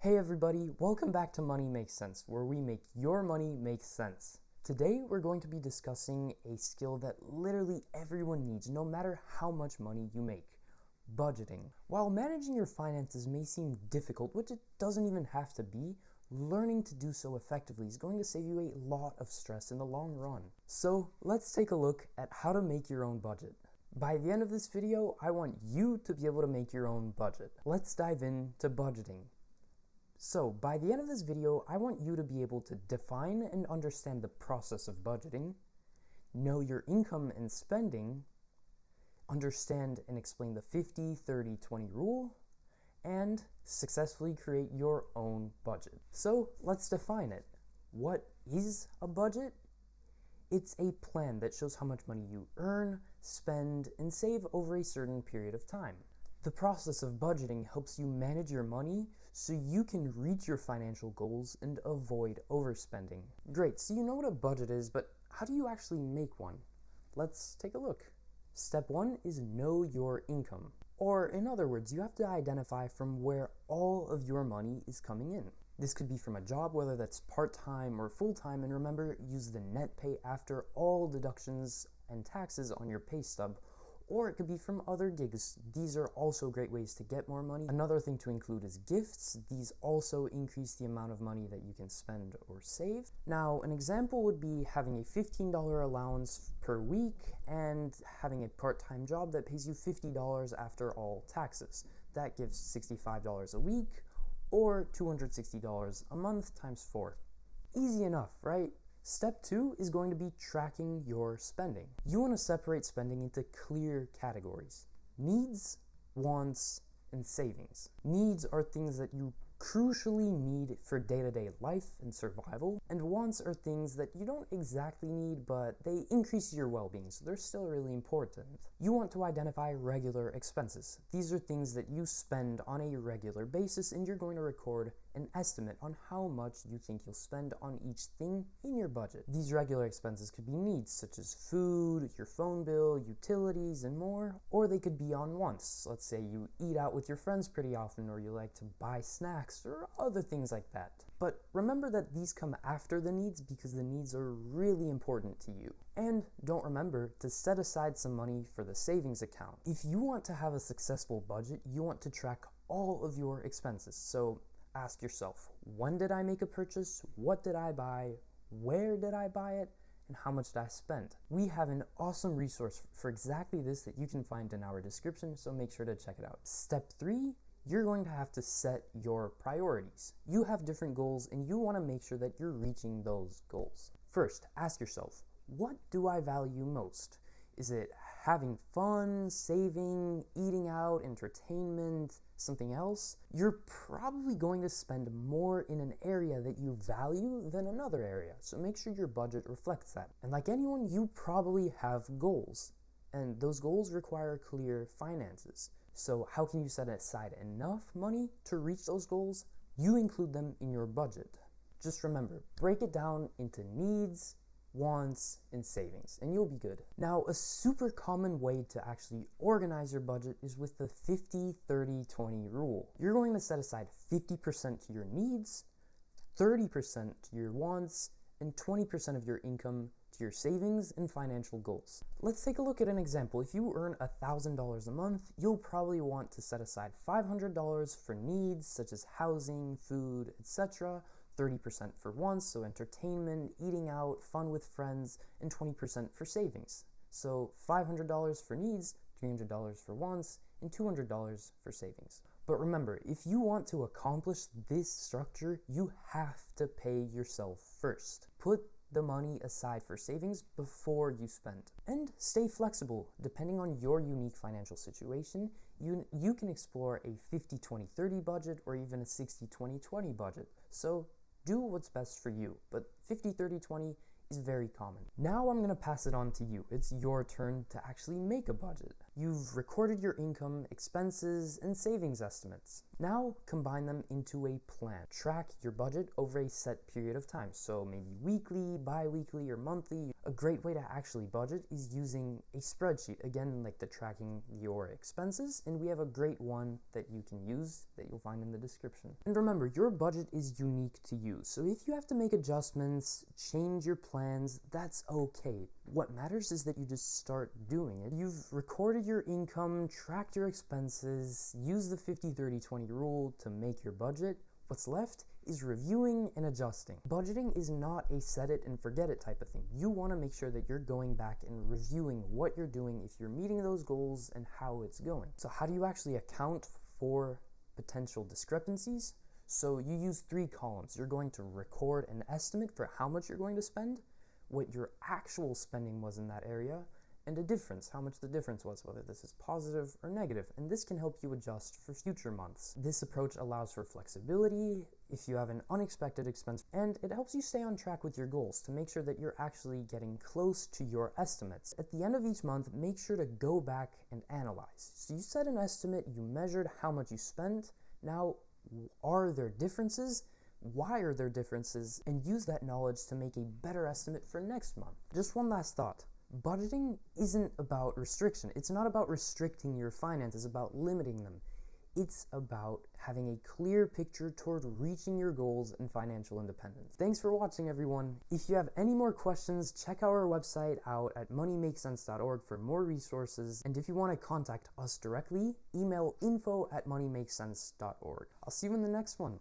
Hey everybody, welcome back to Money Makes Sense, where we make your money make sense. Today we're going to be discussing a skill that literally everyone needs, no matter how much money you make: budgeting. While managing your finances may seem difficult, which it doesn't even have to be, learning to do so effectively is going to save you a lot of stress in the long run. So let's take a look at how to make your own budget. By the end of this video, I want you to be able to make your own budget. Let's dive into budgeting. So, by the end of this video, I want you to be able to define and understand the process of budgeting, know your income and spending, understand and explain the 50-30-20 rule, and successfully create your own budget. So, let's define it. What is a budget? It's a plan that shows how much money you earn, spend, and save over a certain period of time. The process of budgeting helps you manage your money so you can reach your financial goals and avoid overspending. Great, so you know what a budget is, but how do you actually make one? Let's take a look. Step 1 is know your income. Or in other words, you have to identify from where all of your money is coming in. This could be from a job, whether that's part-time or full-time, and remember, use the net pay after all deductions and taxes on your pay stub. Or it could be from other gigs. These are also great ways to get more money. Another thing to include is gifts. These also increase the amount of money that you can spend or save. Now, an example would be having a $15 allowance per week and having a part-time job that pays you $50 after all taxes. That gives $65 a week or $260 a month times 4. Easy enough, right? Step 2 is going to be tracking your spending. You want to separate spending into clear categories: needs, wants, and savings. Needs are things that you crucially need for day-to-day life and survival, and wants are things that you don't exactly need, but they increase your well-being, so they're still really important. You want to identify regular expenses. These are things that you spend on a regular basis, and you're going to record an estimate on how much you think you'll spend on each thing in your budget. These regular expenses could be needs such as food, your phone bill, utilities, and more, or they could be on wants. Let's say you eat out with your friends pretty often, or you like to buy snacks or other things like that. But remember that these come after the needs because the needs are really important to you. And don't remember to set aside some money for the savings account. If you want to have a successful budget, you want to track all of your expenses. So ask yourself, when did I make a purchase? What did I buy? Where did I buy it? And how much did I spend? We have an awesome resource for exactly this that you can find in our description, so make sure to check it out. Step 3, you're going to have to set your priorities. You have different goals and you want to make sure that you're reaching those goals. First, ask yourself, what do I value most? Is it having fun, saving, eating out, entertainment, something else? You're probably going to spend more in an area that you value than another area, so make sure your budget reflects that. And like anyone, you probably have goals, and those goals require clear finances. So how can you set aside enough money to reach those goals? You include them in your budget. Just remember, break it down into needs, wants, and savings, and you'll be good. Now, a super common way to actually organize your budget is with the 50-30-20 rule. You're going to set aside 50% to your needs, 30% to your wants, and 20% of your income to your savings and financial goals. Let's take a look at an example. If you earn $1,000 a month, you'll probably want to set aside $500 for needs such as housing, food, etc., 30% for wants, so entertainment, eating out, fun with friends, and 20% for savings. So $500 for needs, $300 for wants, and $200 for savings. But remember, if you want to accomplish this structure, you have to pay yourself first. Put the money aside for savings before you spend. And stay flexible. Depending on your unique financial situation, you can explore a 50-20-30 budget or even a 60-20-20 budget. So do what's best for you, but 50-30-20 is very common. Now I'm going to pass it on to you. It's your turn to actually make a budget. You've recorded your income, expenses, and savings estimates. Now combine them into a plan. Track your budget over a set period of time. So maybe weekly, bi-weekly, or monthly. A great way to actually budget is using a spreadsheet. Again, like the tracking your expenses, and we have a great one that you can use that you'll find in the description. And remember, your budget is unique to you. So if you have to make adjustments, change your plans, that's okay. What matters is that you just start doing it. You've recorded your income, tracked your expenses, used the 50-30-20 rule to make your budget. What's left is reviewing and adjusting. Budgeting is not a set it and forget it type of thing. You want to make sure that you're going back and reviewing what you're doing, if you're meeting those goals, and how it's going. So how do you actually account for potential discrepancies? So you use 3 columns. You're going to record an estimate for how much you're going to spend, what your actual spending was in that area, and a difference, how much the difference was, whether this is positive or negative. And this can help you adjust for future months. This approach allows for flexibility if you have an unexpected expense, and it helps you stay on track with your goals to make sure that you're actually getting close to your estimates. At the end of each month, make sure to go back and analyze. So you set an estimate, you measured how much you spent. Now, are there differences? Why are there differences? And use that knowledge to make a better estimate for next month. Just one last thought. Budgeting isn't about restriction. It's not about restricting your finances, it's about limiting them. It's about having a clear picture toward reaching your goals and financial independence. Thanks for watching, everyone. If you have any more questions, check our website out at moneymakesense.org for more resources. And if you want to contact us directly, email info@moneymakesense.org. I'll see you in the next one.